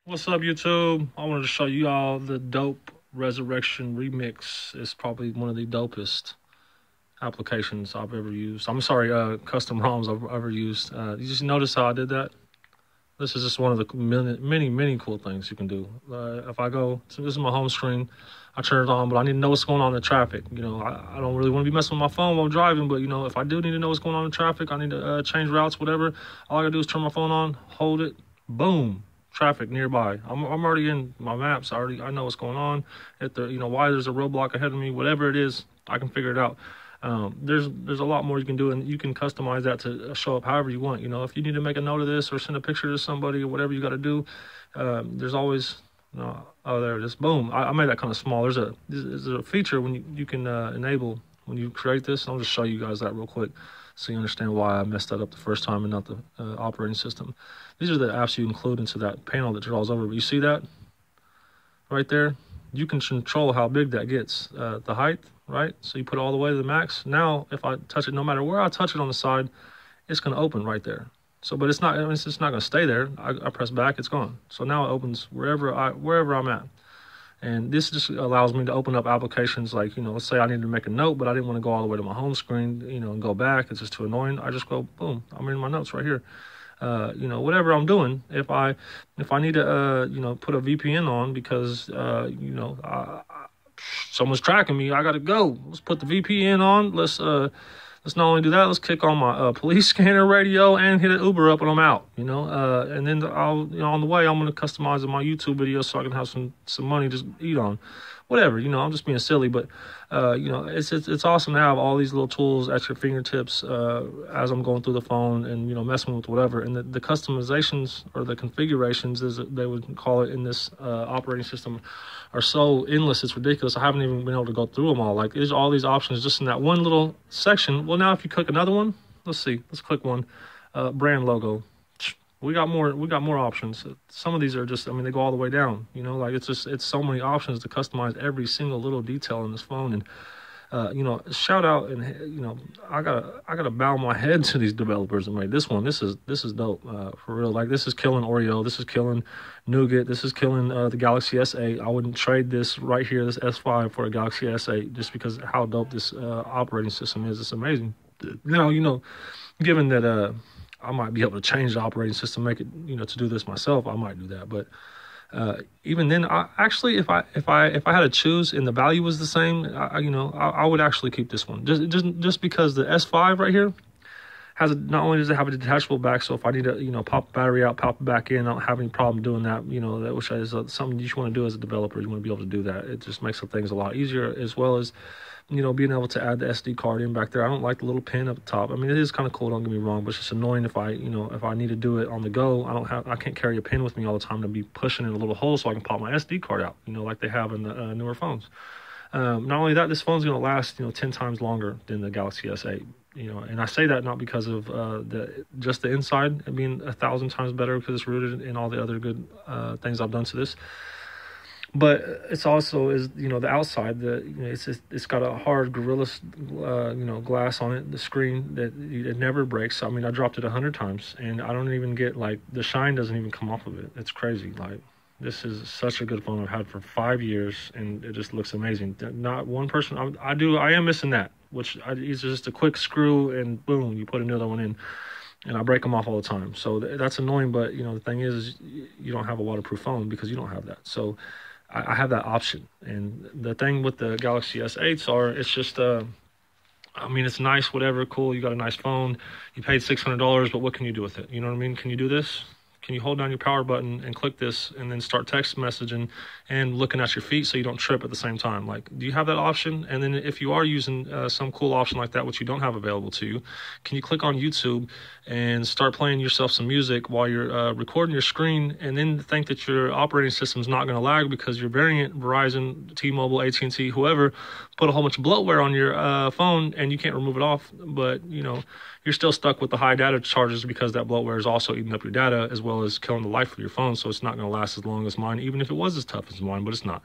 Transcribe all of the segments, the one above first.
What's up, YouTube? I wanted to show you all the dope Resurrection Remix. It's probably one of the dopest applications I've ever used. I'm sorry, custom ROMs I've ever used. You just notice how I did that? This is just one of the many cool things you can do. If I go, so this is my home screen, I turn it on, but I need to know what's going on in the traffic. You know, I don't really want to be messing with my phone while I'm driving, but you know, if I do need to know what's going on in traffic, I need to change routes, whatever. All I gotta do is turn my phone on, hold it, boom. Traffic nearby. I'm already in my maps. I know what's going on. If there, why there's a roadblock ahead of me, whatever it is, I can figure it out. There's a lot more you can do, and you can customize that to show up however you want. You know, if you need to make a note of this or send a picture to somebody or whatever you got to do, there's always oh, there it is. Boom. I made that kind of small. There's a feature when you can enable when you create this. I'll just show you guys that real quick so you understand why I messed that up the first time and not the operating system. These are the apps you include into that panel that draws over. But you see that right there? You can control how big that gets, the height, right? So you put it all the way to the max. Now, if I touch it, no matter where I touch it on the side, it's going to open right there. So, but it's not going to stay there. I press back, it's gone. So now it opens wherever I'm at. And this just allows me to open up applications like, let's say I needed to make a note, but I didn't want to go all the way to my home screen, and go back. It's just too annoying. I just go, boom, I'm in my notes right here. Whatever I'm doing, if I need to, put a VPN on because, someone's tracking me, I got to go. Let's put the VPN on. Let's not only do that, let's kick on my police scanner radio and hit an Uber up and I'm out, and then I'll, on the way, I'm going to customize my YouTube videos so I can have some money to eat on. Whatever, I'm just being silly, but, it's awesome to have all these little tools at your fingertips as I'm going through the phone and, messing with whatever. And the customizations or the configurations, as they would call it in this operating system, are so endless, it's ridiculous. I haven't even been able to go through them all. Like, there's all these options just in that one little section. Well, now if you click another one, let's see, let's click one, brand logo. We got more options. Some of these are just, they go all the way down, like it's so many options to customize every single little detail in this phone. And, shout out, and, I gotta bow my head to these developers that made this one. This is dope, for real. Like, this is killing Oreo. This is killing Nougat. This is killing, the Galaxy S8. I wouldn't trade this right here, this S5 for a Galaxy S8 just because how dope this, operating system is. It's amazing. Now, given that, I might be able to change the operating system, make it, to do this myself. I might do that, but even then, if I had to choose and the value was the same, I would actually keep this one. Just because the S5 right here has not only does it have a detachable back, so if I need to pop the battery out, pop it back in, I don't have any problem doing that. That which is something you want to do as a developer. You want to be able to do that. It just makes things a lot easier, as well as being able to add the SD card in back there. I don't like the little pin up the top. It is kind of cool, don't get me wrong, but it's just annoying if I need to do it on the go. I can't carry a pin with me all the time to be pushing in a little hole so I can pop my SD card out, like they have in the newer phones. Not only that, this phone's going to last, 10 times longer than the Galaxy S8. And I say that not because of just the inside and being 1,000 times better because it's rooted in all the other good things I've done to this. But it's also the outside. It's got a hard Gorilla glass on it. The screen that it never breaks. I dropped it 100 times and I don't even get the shine doesn't even come off of it. It's crazy. This is such a good phone I've had for 5 years and it just looks amazing. Not one person. I am missing that, which is just a quick screw and boom, you put another one in. And I break them off all the time. So that's annoying. But the thing is you don't have a waterproof phone because you don't have that. So I have that option. And the thing with the Galaxy S8s it's just, it's nice, whatever, cool. You got a nice phone. You paid $600, but what can you do with it? You know what I mean? Can you do this? Can you hold down your power button and click this and then start text messaging and looking at your feet so you don't trip at the same time? Do you have that option? And then if you are using some cool option like that, which you don't have available to you, can you click on YouTube and start playing yourself some music while you're recording your screen and then think that your operating system is not going to lag because your variant, Verizon, T-Mobile, AT&T, whoever, put a whole bunch of bloatware on your phone and you can't remove it off, but, you're still stuck with the high data charges because that bloatware is also eating up your data as well as killing the life of your phone. So it's not going to last as long as mine, even if it was as tough as mine, but it's not.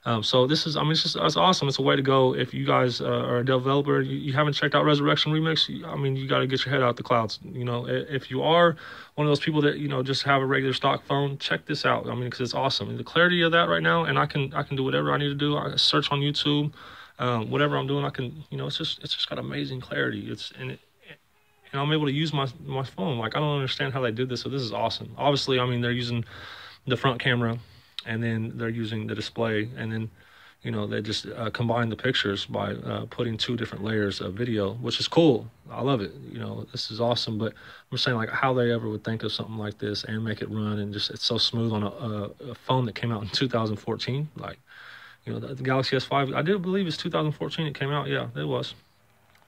So this is, I mean, it's awesome. It's a way to go. If you guys are a developer, you haven't checked out Resurrection Remix, I mean, you got to get your head out the clouds. You know, if you are one of those people that, you know, just have a regular stock phone, check this out. I mean, because it's awesome. And the clarity of that right now, and I can do whatever I need to do. I search on YouTube, whatever I'm doing, I can, you know, it's just got amazing clarity. And I'm able to use my phone. Like, I don't understand how they did this. So this is awesome. Obviously, I mean, they're using the front camera, and then they're using the display, and then, you know, they just combine the pictures by putting 2 different layers of video, which is cool. I love it. You know, this is awesome. But I'm saying, like, how they ever would think of something like this and make it run, and just, it's so smooth on a phone that came out in 2014. Like, you know, the Galaxy S5, I do believe it's 2014 it came out. Yeah, it was.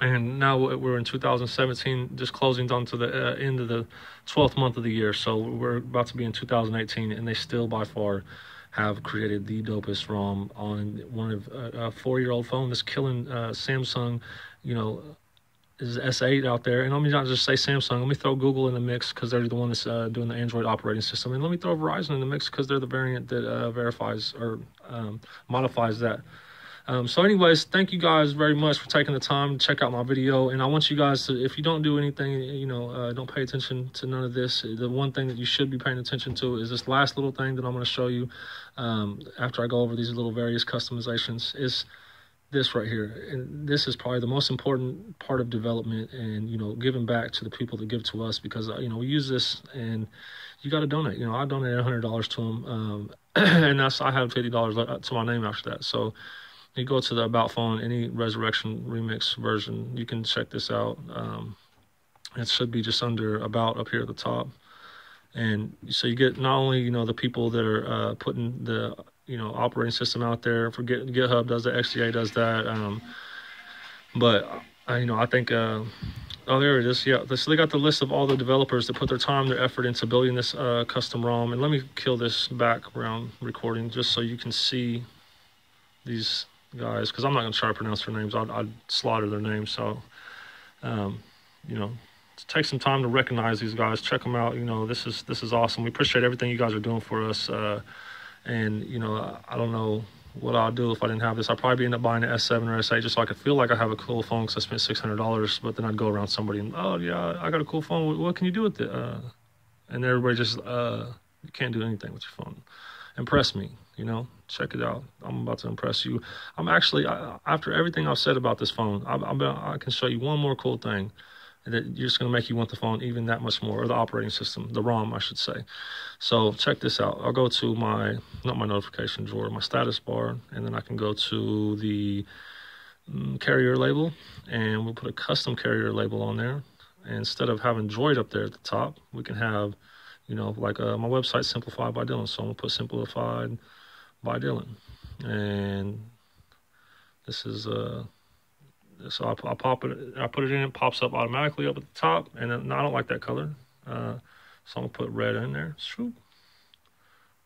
And now we're in 2017, just closing down to the end of the 12th month of the year. So we're about to be in 2018, and they still by far have created the dopest ROM on one of a 4-year-old phone that's killing Samsung, you know, is S8 out there. And let me not just say Samsung. Let me throw Google in the mix because they're the one that's doing the Android operating system. And let me throw Verizon in the mix because they're the variant that verifies or modifies that. So anyways, thank you guys very much for taking the time to check out my video. And I want you guys to, if you don't do anything, you know, don't pay attention to none of this. The one thing that you should be paying attention to is this last little thing that I'm going to show you after I go over these little various customizations, is this right here. And this is probably the most important part of development, and, you know, giving back to the people that give to us, because, you know, we use this, and you got to donate. You know, I donated $100 to them, and I have $50 to my name after that. So you go to the About phone, any Resurrection Remix version, you can check this out. It should be just under About up here at the top. And so you get not only, you know, the people that are putting the, you know, operating system out there. For GitHub does that, XDA does that. But, you know, I think, oh, there it is. Yeah, so they got the list of all the developers that put their time, their effort into building this custom ROM. And let me kill this background recording just so you can see these guys, because I'm not going to try to pronounce their names. I'd slaughter their names. So, you know, take some time to recognize these guys. Check them out. You know, this is awesome. We appreciate everything you guys are doing for us. And, you know, I don't know what I'll do if I didn't have this. I'd probably end up buying an S7 or S8 just so I could feel like I have a cool phone, because I spent $600. But then I'd go around somebody and, oh, yeah, I got a cool phone. What can you do with it? And everybody just, you can't do anything with your phone. Impress me, you know, check it out. I'm about to impress you. I'm actually, after everything I've said about this phone, I can show you one more cool thing that you're just going to make you want the phone even that much more, or the operating system, the ROM, I should say. So check this out. I'll go to my, not my notification drawer, my status bar, and then I can go to the carrier label, and we'll put a custom carrier label on there. And instead of having Droid up there at the top, we can have, you know, like my website, Simplified by Dylan. So I'm going to put Simplified by Dylan. And this is, so I pop it, I put it in, it pops up automatically up at the top. And then, no, I don't like that color. So I'm going to put red in there. Shoop.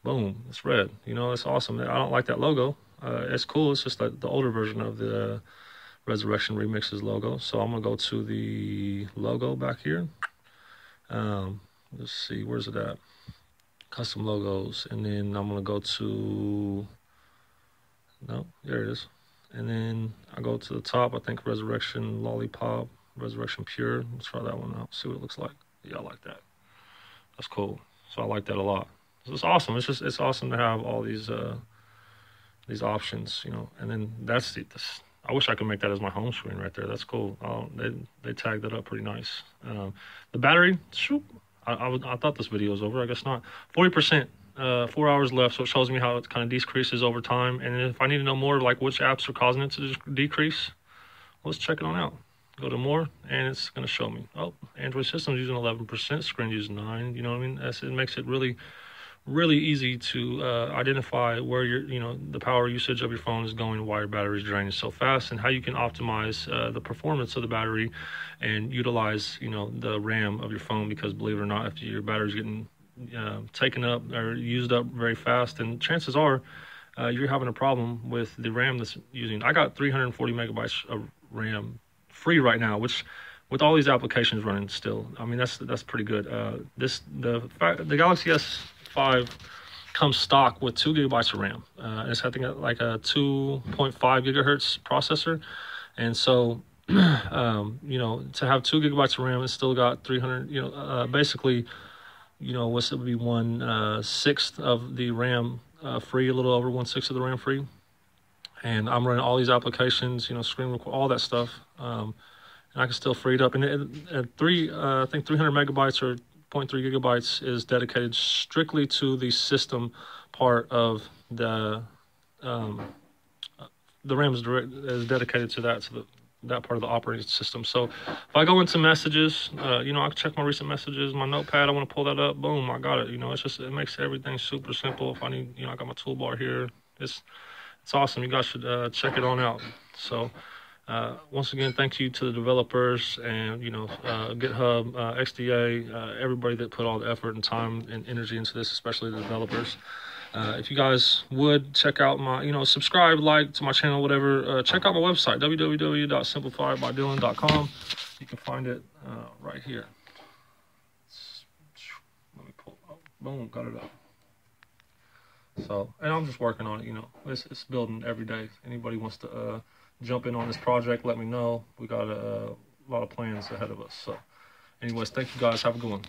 Boom, it's red. You know, it's awesome. I don't like that logo. It's cool. It's just like the older version of the Resurrection Remix's logo. So I'm going to go to the logo back here. Let's see, where's it at? Custom logos. And then I'm going to go to, no, there it is. And then I go to the top, I think Resurrection Lollipop, Resurrection Pure. Let's try that one out, see what it looks like. Yeah, I like that. That's cool. So I like that a lot. So it's awesome. It's awesome to have all these options, you know. And then that's this. I wish I could make that as my home screen right there. That's cool. They tagged it up pretty nice. The battery, shoot. I thought this video was over. I guess not. 40%, 4 hours left. So it shows me how it kind of decreases over time. And if I need to know more, like which apps are causing it to decrease, let's check it on out. Go to more, and it's going to show me. Oh, Android system's using 11%, screen using 9. You know what I mean? It makes it really easy to identify where the power usage of your phone is going, why your battery is draining so fast, and how you can optimize the performance of the battery and utilize, the RAM of your phone. Because believe it or not, if your battery's getting taken up or used up very fast, and chances are you're having a problem with the RAM that's using. I got 340 megabytes of RAM free right now, which with all these applications running still, I mean, that's pretty good. The Galaxy S5 comes stock with 2 gigabytes of RAM. It's, I think, like a 2.5 gigahertz processor. And so, you know, to have 2 gigabytes of RAM, it's still got 300, you know, basically, you know, what's it would be 1/6 of the RAM free, a little over 1/6 of the RAM free. And I'm running all these applications, you know, screen record, all that stuff. And I can still free it up. And I think 300 megabytes or 0.3 gigabytes is dedicated strictly to the system part of the RAM is dedicated to that, that part of the operating system. So if I go into messages, you know, I can check my recent messages, my notepad, I want to pull that up, boom, I got it. You know, it's just, it makes everything super simple. If I need, you know, I got my toolbar here. It's awesome. You guys should check it on out. So once again, thank you to the developers and, you know, GitHub, XDA, everybody that put all the effort and time and energy into this, especially the developers. If you guys would check out my, you know, subscribe, like to my channel, whatever, check out my website, www.simplifiedbydylan.com. You can find it right here. Let me pull, oh, boom, got it up. So, and I'm just working on it, you know, it's building every day. Anybody wants to jump in on this project, let me know. We got a lot of plans ahead of us. So anyways, thank you guys. Have a good one.